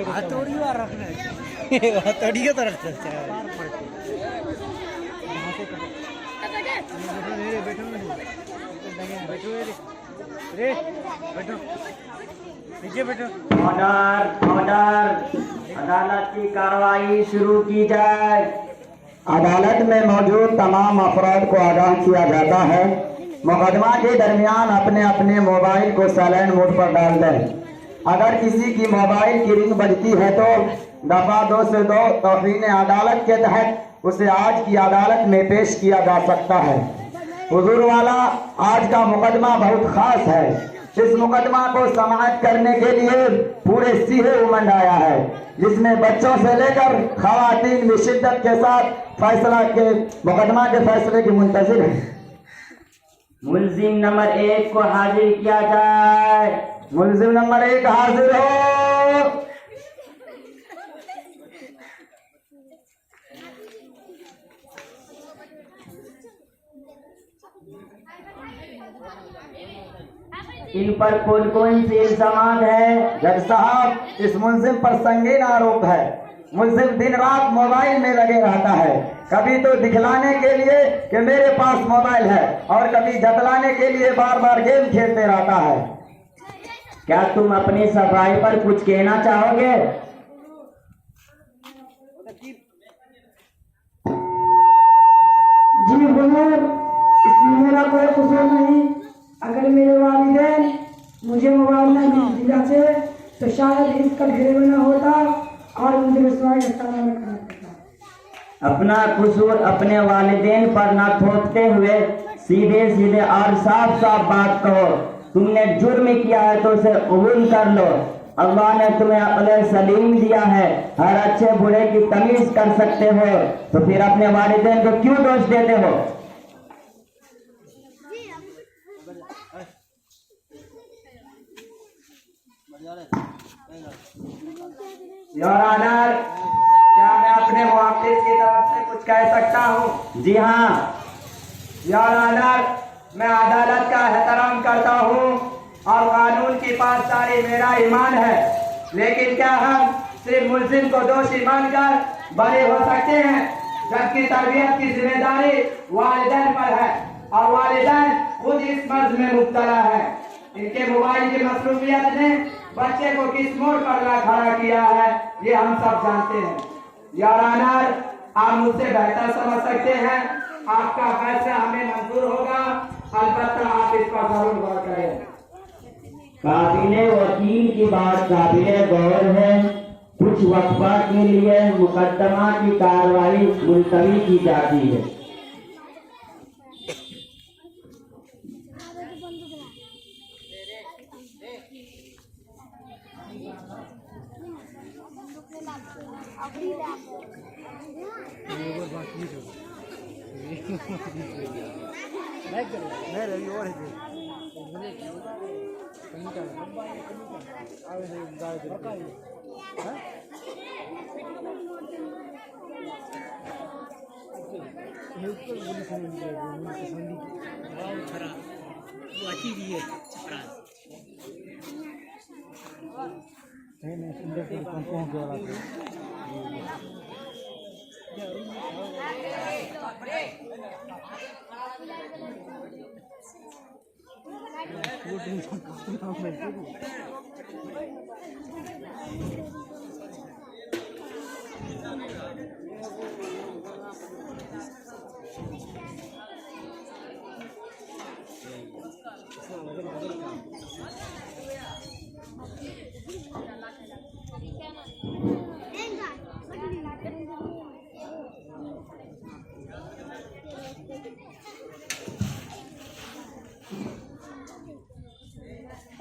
हथौड़ी रखना हथौड़ी तो रखता है ऑर्डर अदालत की कार्रवाई शुरू की जाए। अदालत में मौजूद तमाम अफराद को आगाह किया जाता है मुकदमा के दरमियान अपने अपने मोबाइल को साइलेंट मोड पर डाल दें। अगर किसी की मोबाइल की रिंग बजती है तो दफा 202 तौहीन अदालत के तहत उसे आज की अदालत में पेश किया जा सकता है। हुजूर वाला, आज का मुकदमा बहुत खास है। इस मुकदमा को समाअत करने के लिए पूरे सीहे उमंड आया है, जिसमें बच्चों से लेकर खवातीन भी शिद्दत के साथ फैसला के मुकदमा के फैसले की मुंतजिर है। मुलजिम नंबर 1 को हाजिर किया जाए। मुलजिम नंबर 1 हाजिर हो। इन पर कौन कौन सी इल्जामात है? जज साहब, इस मुलजिम पर संगीन आरोप है। मुलजिम दिन रात मोबाइल में लगे रहता है, कभी तो दिखलाने के लिए कि मेरे पास मोबाइल है और कभी जतलाने के लिए बार बार गेम खेलते रहता है। क्या तुम अपनी सफाई पर कुछ कहना चाहोगे? जी हुजूर, इसमें मेरा कोई कसूर नहीं। अगर मेरे वालिदैन मुझे मोबाइल न दिलाते तो शायद इस कल घेरे में न होता और मुझे रसवाई का सामना करना पड़ता। अपना कसूर अपने वालिदैन पर न थोपते हुए सीधे सीधे और साफ साफ बात कहो। तुमने जुर्म किया है तो उसे कबूल कर लो। अल्लाह ने तुम्हें अक्ल सलीम दिया है, हर अच्छे बुरे की तमीज कर सकते हो, तो फिर अपने वालिदैन को क्यों दोष देते हो? योर ऑनर, क्या मैं अपने मुआफ़िज़ की तरफ से कुछ कह सकता हूँ? जी हाँ। योर ऑनर, मैं अदालत का एहतराम करता हूँ और कानून की पासदारी मेरा ईमान है, लेकिन क्या हम सिर्फ मुलजिम को दोषी मानकर बरी हो सकते हैं, जबकि तरबियत की जिम्मेदारी वालिदैन पर है और वालिदैन खुद इस मर्ज में मुब्तला है। इनके मोबाइल की मसरूफियत ने बच्चे को किस मोड़ पर ला खड़ा किया है, ये हम सब जानते हैं। योर ऑनर, आप मुझसे बेहतर समझ सकते हैं। आपका फैसला हमें मंजूर होगा, अलबत्ता आप इस पर जरूर गौर करें। काबिले वकील की बात काबिले गौर है। कुछ वक्फा के लिए मुकदमा की कार्रवाई मुलतवी की जाती है।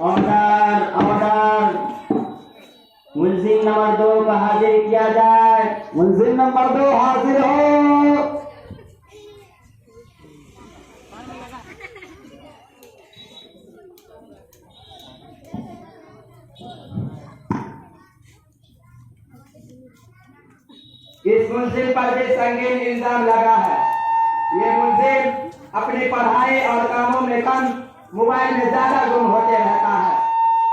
ऑर्डर ऑर्डर, मुलजिम नंबर 2 को हाजिर किया जाए। मुलजिम नंबर 2 हाजिर हो। इस मुलजिम पर भी संगीन इल्जाम लगा है। ये अपनी पढ़ाई और कामों में कम, मोबाइल में ज्यादा गुम होते रहता है।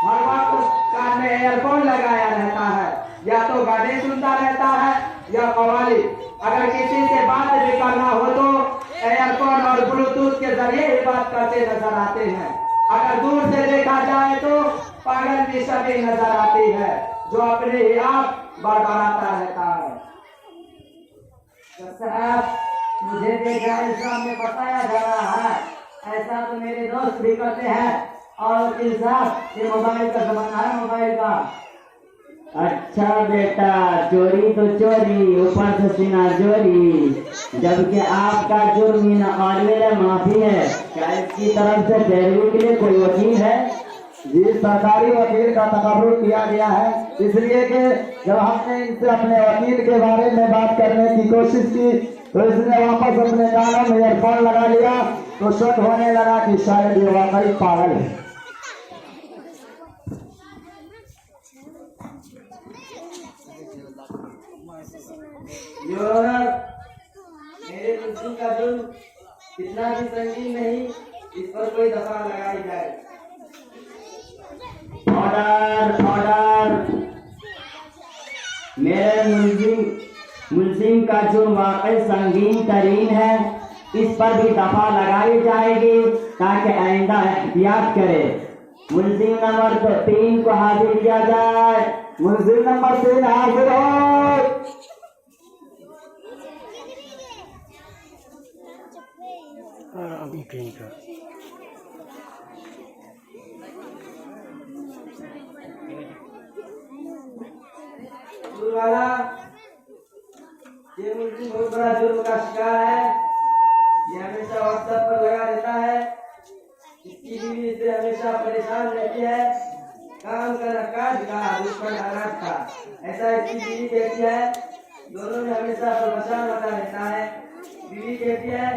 हर वक्त कान में ईयरफोन लगाया रहता है, या तो गाने सुनता रहता है या कव्वाली। अगर किसी से बात भी करना हो तो ईयरफोन और ब्लूटूथ के जरिए ही बात करते नजर आते हैं। अगर दूर से देखा जाए तो पागल की छवि नजर आती है, जो अपने ही आप बड़बड़ाता रहता है। तो साहब, मुझे देखा इस्लाम में बताया जा रहा है, ऐसा तो मेरे दोस्त भी करते हैं। और वकील साहब, ये मोबाइल का जमाना है, मोबाइल का। अच्छा बेटा, चोरी तो चोरी, ऊपर से सीना चोरी, जबकि आपका जुर्म ही न और मेरा माफी है। क्या इसकी तरफ से पैरवी के लिए कोई वकील है? जी, सरकारी वकील का तकर्रुर किया गया है, इसलिए कि जब हमने इनसे अपने वकील के बारे में बात करने की कोशिश की तो इसने वापस अपने कानों में ईयरफोन लगा लिया, तो शक होने लगा कि शायद ये वाकई पागल है। मेरे मुल्ज़िम का जुर्म इतना भी संगीन नहीं, इस पर कोई दफा लगाई जाए। Order order. मेरे मुल्जिम का जुर्म वाकई संगीन तरीन है, इस पर भी दफा लगाई जाएगी ताकि आइंदा एहतियात करे। मुल्जिम नंबर 3 को हाजिर किया जाए। मुल्जिम नंबर 3 हाजिर हो। अभी कहीं का वाला ये मुल्जिम बहुत बड़ा जुर्म का शिकार है। ये हमेशा व्हाट्सएप पर लगा रहता है, इसकी बीवी इसे हमेशा परेशान रहती है। काम का नकाज का, दुश्मन अनाज का, ऐसा इसकी बीवी कहती है। दोनों में हमेशा परेशान होता रहता है। बीवी कहती है,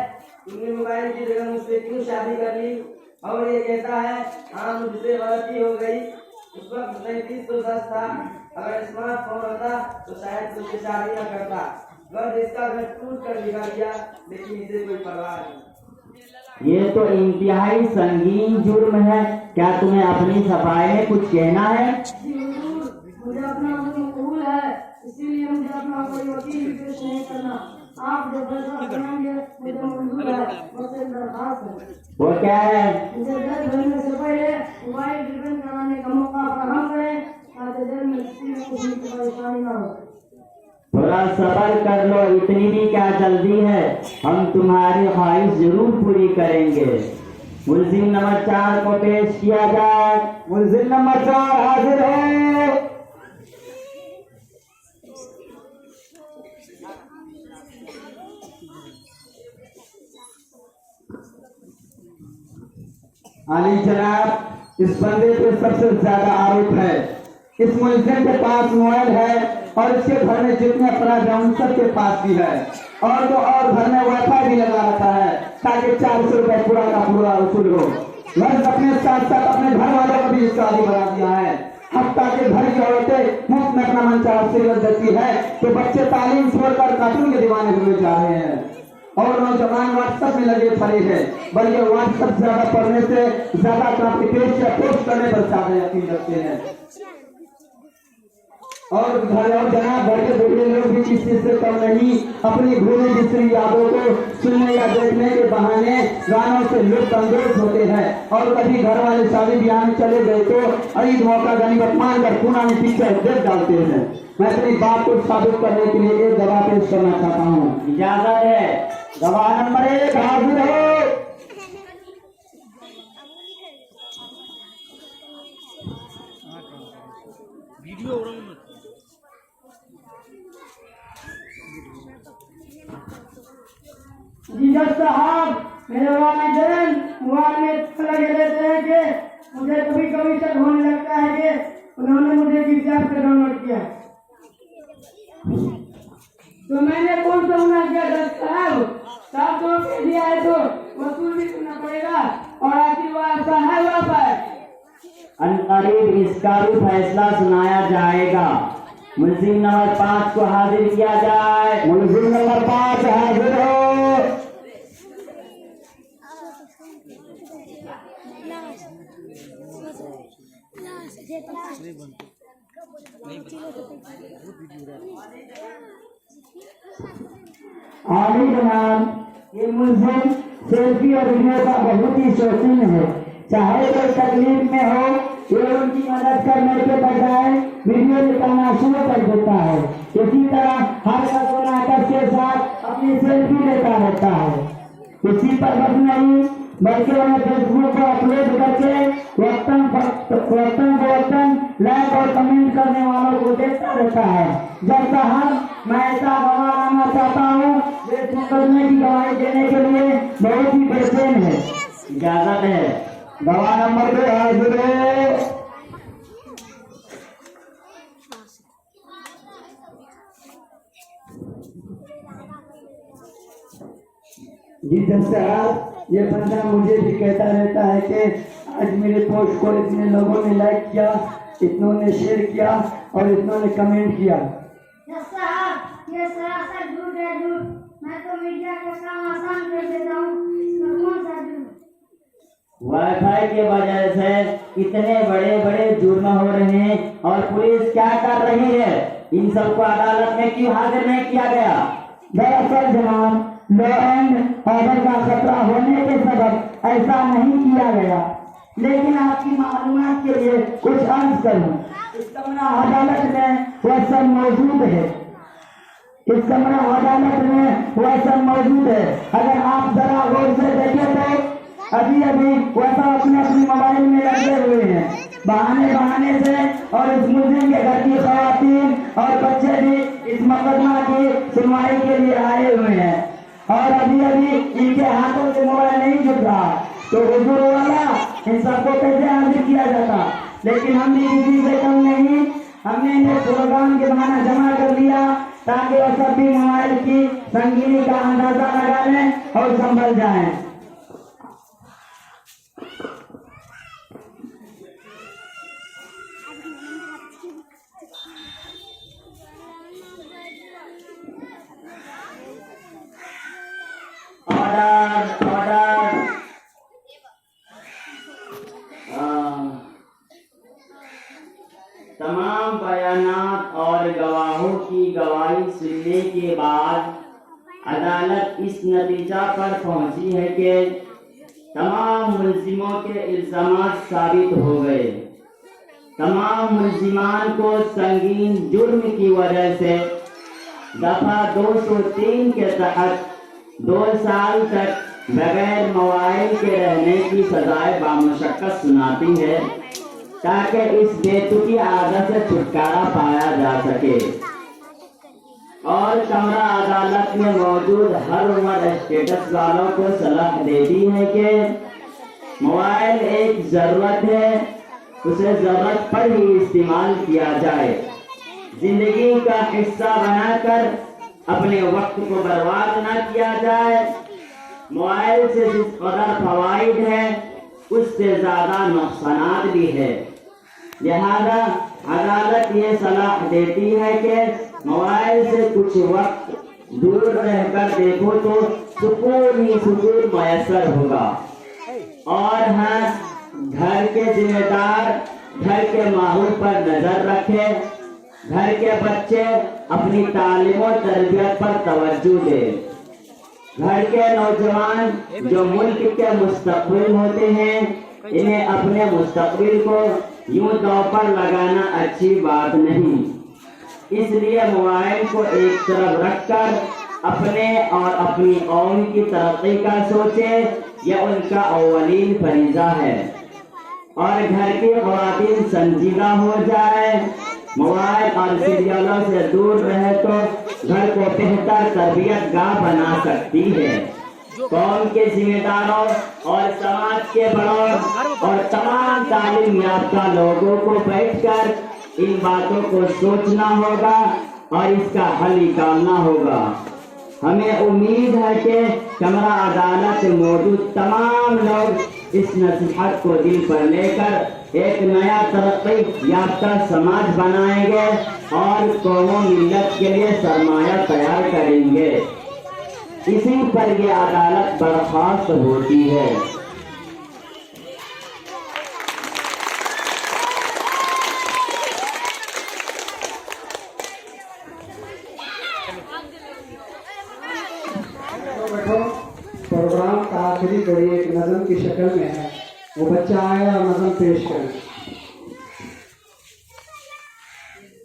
तुमने मोबाइल की जगह मुझसे क्यों शादी कर ली? और ये कहता है, हाँ मुझसे गलती हो गई, उस वक्त 3510 था, अगर स्मार्टफोन होता तो शायद तुझसे शादी न करता। गर्द इसका घर टूट कर बिगड़ गया, लेकिन इसे कोई परवाह नहीं। ये तो इंतहाई संगीन जुर्म है, क्या तुम्हें अपनी सफाई में कुछ कहना है? जी हुजूर, मुझे अपना जुर्म कबूल है, इसीलिए मुझे अपना कोई वकील भी पेश नहीं करना। आप जो फैसला सुनाएंगे मुझे मंजूर है, बस एक दरखास्त है। वो क्या है? मुझे जेल भरने से पहले मोबाइल रिटर्न कराने का मौका फराहम करें, ताकि जेल में किसी में कुछ भी परेशानी न हो। थोड़ा सब्र कर लो, इतनी भी क्या जल्दी है, हम तुम्हारी ख्वाहिश जरूर पूरी करेंगे। मुल्जिम नंबर 4 को पेश किया जाए। मुल्जिम नंबर 4 हाजिर हो। अली जनाब, इस बंदे पे सबसे ज्यादा आरोप है। इस मुल्जिम के पास मोबाइल है और इसके घर में जितने अपराध हैं उन सबके पास भी है, और तो और घर में वाईफाई भी लगा रखा है ताकि 400 रुपए पूरा का पूरा वसूल हो। गर्ज अपने साथ साथ अपने घर वालों को भी इसका आदि बना दिया है। हफ्ता के घर की औरतें मुफ्त में अपना मनचाहा सीरियल देखती है तो बच्चे तालीम छोड़कर कार्टून के दीवाने हुए जा रहे हैं, और नौजवान व्हाट्सएप में लगे पड़े हैं, बल्कि व्हाट्सएप ज्यादा पढ़ने से ज्यादा पेज या पोस्ट करने पर ज्यादा यकीन रखते हैं। और जनाब, घर के बूढ़े लोग भी इस चीज से कम नहीं, अपनी भूली बिसरी यादों को सुनने या देखने के बहाने गानों से लुत्फ अंदोज होते हैं। और कभी घर वाले शादी ब्याह में चले गए तो ईद मौका गनीमत मानकर पुरानी में पिक्चर देख डालते हैं। मैं अपनी बात को साबित करने के लिए एक गवाह पेश करना चाहता हूँ। इजाजत है। गवाह नंबर 1 हाजिर हो। वीडियो जी जज साहब, मेरे वालिदैन मोबाइल में लगे रहते हैं कि मुझे कभी कभी शक होने लगता है कि उन्होंने मुझे किडनैप कर डाउनलोड किया। तो मैंने कौन सा गुनाह किया जज साहब? 700 रुपये दिया है तो वसूल भी करना पड़ेगा, और आखिर वो ऐसा है वापस है। अनकरीब इसका भी फैसला सुनाया जाएगा। मुल्जिम नंबर 5 को हाजिर किया जाए। मुल्जिम नंबर 5 हाजिर हो। आली जनाब, ये मुल्जिम सेल्फी और वीडियो का बहुत ही शौकीन है। चाहे कोई तकलीफ में हो, ये उनकी मदद करने के बजाय वीडियो निकालना शुरू कर देता है। इसी तरह हर नाटक के साथ अपनी सेल्फी लेता रहता है। इसी पर बस नहीं, बल्कि उन्हें फेसबुक पर अपलोड करके वक्तन लाइक और कमेंट करने वालों को देखता रहता है। जब साहब मैं ऐसा गवाह लाना चाहता हूँ जो इस मुकदमे की गवाही देने के लिए बहुत ही बेचैन है। इजाजत है। गवाह नंबर 2 हाजिर है। जी जज साहब, ये बंदा मुझे भी कहता रहता है कि आज मेरे पोस्ट को इतने लोगों ने लाइक किया, इतनों ने शेयर किया और इतनों ने कमेंट किया। जज साहब, ये सरासर झूठ है, झूठ। मैं तो मीडिया का काम आसान कर देता हूँ, इसमें कौन सा झूठ? वाईफाई के वजह से इतने बड़े बड़े जुर्म हो रहे हैं और पुलिस क्या कर रही है? इन सबको अदालत में क्यों हाजिर नहीं किया गया? दरअसल जनाब, लॉ एंड ऑर्डर का खतरा होने के सबब ऐसा नहीं किया गया। लेकिन आपकी मालूमात के लिए कुछ अर्ज करूं। इस कमरा अदालत में वह सब मौजूद है। इस कमरा अदालत में वह सब मौजूद है। अगर आप जरा गौर से देखें तो अभी वह सब अपने अपने मोबाइल में लगे हुए हैं। बहाने से और इस मुल्जिम के घर की खवातीन और बच्चे भी इस मुकदमा की सुनवाई के लिए आए हुए हैं और अभी इनके हाथों से मोबाइल नहीं जुट रहा। तो हुजूर वाला इन सबको कैसे हाजिर किया जाता? लेकिन हम भी किसी से कम नहीं, हमने इन्हें प्रोग्राम के बहाना जमा कर लिया ताकि वह सब भी मोबाइल की संगीनी का अंदाजा लगा लें और संभल जाएं। ऑर्डर। तमाम बयानात और गवाहों की गवाही सुनने के बाद अदालत इस नतीजा पर पहुंची है कि तमाम मुल्जिमों के इल्जामात साबित हो गए। तमाम मुल्जिमान को संगीन जुर्म की वजह से दफा 203 के तहत 2 साल तक बगैर मोबाइल के रहने की सजाए बामुशक्कत सुनाती है ताकि इस बेतुकी आदत से छुटकारा पाया जा सके। और कमरा अदालत में मौजूद हर उम्र स्टेटस वालों को सलाह देती है कि मोबाइल एक जरूरत है, उसे जरूरत पर ही इस्तेमाल किया जाए। जिंदगी का हिस्सा बनाकर अपने वक्त को बर्बाद न किया जाए। मोबाइल से जिस कदर फवाइद है उससे ज्यादा नुकसानात भी है। लिहाजा अदालत ये सलाह देती है कि मोबाइल से कुछ वक्त दूर रहकर देखो तो सुकून ही सुकून मयसर होगा। और हाँ, घर के जिम्मेदार घर के माहौल पर नजर रखें। घर के बच्चे अपनी तालीम और तरबियत पर तवज्जो दें। घर के नौजवान जो मुल्क के मुस्तकबिल होते हैं, इन्हें अपने मुस्तकबिल को यूं दांव पर लगाना अच्छी बात नहीं। इसलिए मोबाइल को एक तरफ रखकर अपने और अपनी कौम की तरक्की का सोचे, यह उनका अव्वलीन फरीजा है। और घर की ख़वातीन संजीदा हो जाए, मोबाइल और सीरियलों से दूर रहे तो घर को बेहतर तरबियत गाह बना सकती है। कौम के जिम्मेदारों और समाज के बड़ों और तमाम तालीम याफ्ता लोगों को बैठकर इन बातों को सोचना होगा और इसका हल निकालना होगा। हमें उम्मीद है कि कमरा अदालत में मौजूद तमाम लोग इस नसीहत को दिल पर लेकर एक नया तरक्की याफ्ता समाज बनाएंगे और कौमों मिल्लत के लिए सरमाया तैयार करेंगे। इसी पर यह अदालत बर्खास्त होती है। बैठो। प्रोग्राम का आखिरी घड़ी एक नज़म की शक्ल में है, वो बच्चा आए और नज़म पेश करें।